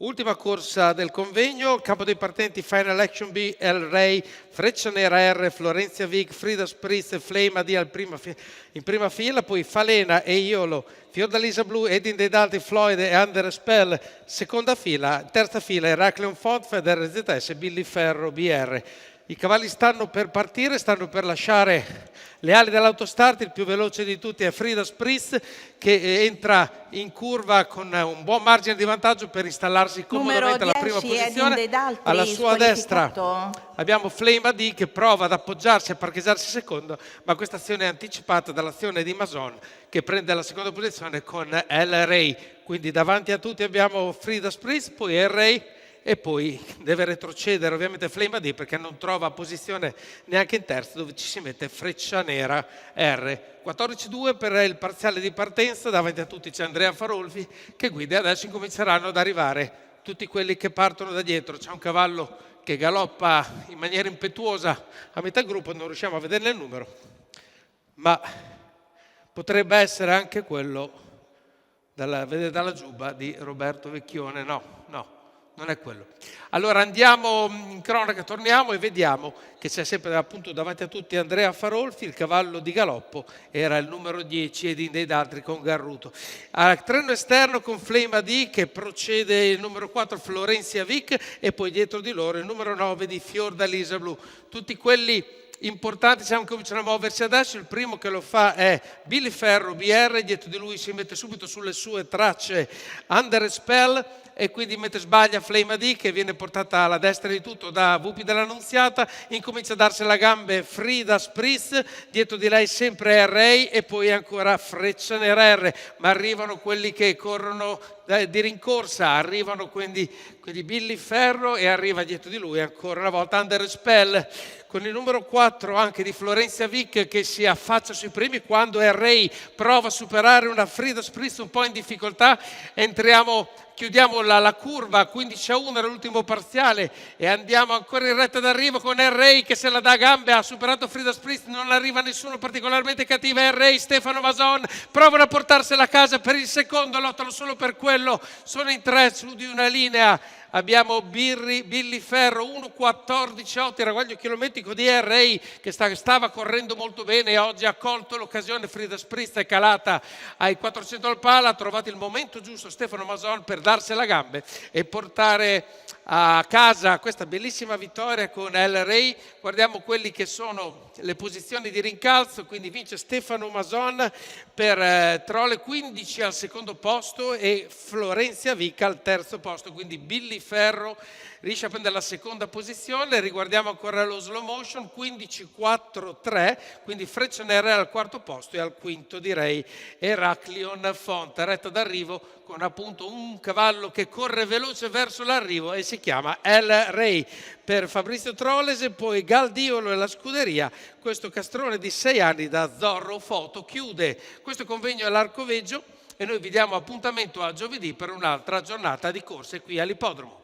Ultima corsa del convegno, campo dei partenti Final Action B, El Rey, Freccia Nera R, Florencia Vig, Frida Spritz e Flame AD in prima fila, poi Falena e Iolo, Fiordalisa Blu, Edin dei Dalti, Floyd e Under Spell, seconda fila, terza fila Heracleon Fontfed, RZS e Billy Ferro BR. I cavalli stanno per partire, stanno per lasciare le ali dell'autostart. Il più veloce di tutti è Frida Spritz, che entra in curva con un buon margine di vantaggio per installarsi comodamente alla prima posizione. Alla sua destra abbiamo Flame AD che prova ad appoggiarsi e parcheggiarsi secondo, ma questa azione è anticipata dall'azione di Mason che prende la seconda posizione con El Rey. Quindi davanti a tutti abbiamo Frida Spritz, poi El Rey, e poi deve retrocedere ovviamente Flame AD perché non trova posizione neanche in terza, dove ci si mette Freccia Nera R. 14-2 per il parziale di partenza, davanti a tutti c'è Andrea Farolfi che guida e adesso incominceranno ad arrivare tutti quelli che partono da dietro. C'è un cavallo che galoppa in maniera impetuosa a metà gruppo, non riusciamo a vederne il numero, ma potrebbe essere anche quello vedete dalla giubba di Roberto Vecchione. No, non è quello. Allora andiamo in cronaca, torniamo e vediamo che c'è sempre appunto davanti a tutti Andrea Farolfi, il cavallo di galoppo era il numero 10 Edin dei Daltri con Garruto. A treno esterno con Flame AD che procede il numero 4 Florencia Vic e poi dietro di loro il numero 9 di Fiordalisa Blu. Tutti quelli importanti cominciano a muoversi adesso. Il primo che lo fa è Billy Ferro BR, dietro di lui si mette subito sulle sue tracce Under Spell e quindi mentre sbaglia Flame AD che viene portata alla destra di tutto da VP dell'Annunziata, incomincia a darsi la gambe Frida Spritz, dietro di lei sempre Rey e poi ancora Freccia Nera R, ma arrivano quelli che corrono di rincorsa, arrivano quindi Billy Ferro e arriva dietro di lui ancora una volta Under Spell con il numero 4 anche di Florencia Vic che si affaccia sui primi quando Rey prova a superare una Frida Spritz un po' in difficoltà. Chiudiamo la curva 15-1 all'ultimo parziale e andiamo ancora in retta d'arrivo con Rey che se la dà a gambe, ha superato Frida Spritz, non arriva nessuno particolarmente cattivo. Rey, Stefano Mason provano a portarsela a casa per il secondo, lottano solo per quello, sono in tre su di una linea. Abbiamo Billy Ferro 1.14.8, il ragguaglio chilometrico di Rey che stava correndo molto bene e oggi ha colto l'occasione. Frida Spritz è calata ai 400 al palo, ha trovato il momento giusto Stefano Mason per darsela a gambe e portare a casa questa bellissima vittoria con El Rey. Guardiamo quelli che sono le posizioni di rincalzo, quindi vince Stefano Mason per Trole 15 al secondo posto e Florencia Vic al terzo posto, quindi Billy Ferro riesce a prendere la seconda posizione. Riguardiamo ancora lo slow motion 15-4-3, quindi Freccia Nera al quarto posto e al quinto direi Heracleon Font, retta d'arrivo con appunto un cavallo che corre veloce verso l'arrivo e si chiama El Rey. Per Fabrizio Trolese poi Galdiolo e la scuderia, questo castrone di 6 anni da Zorro Foto chiude questo convegno all'Arcoveggio e noi vi diamo appuntamento a giovedì per un'altra giornata di corse qui all'ippodromo.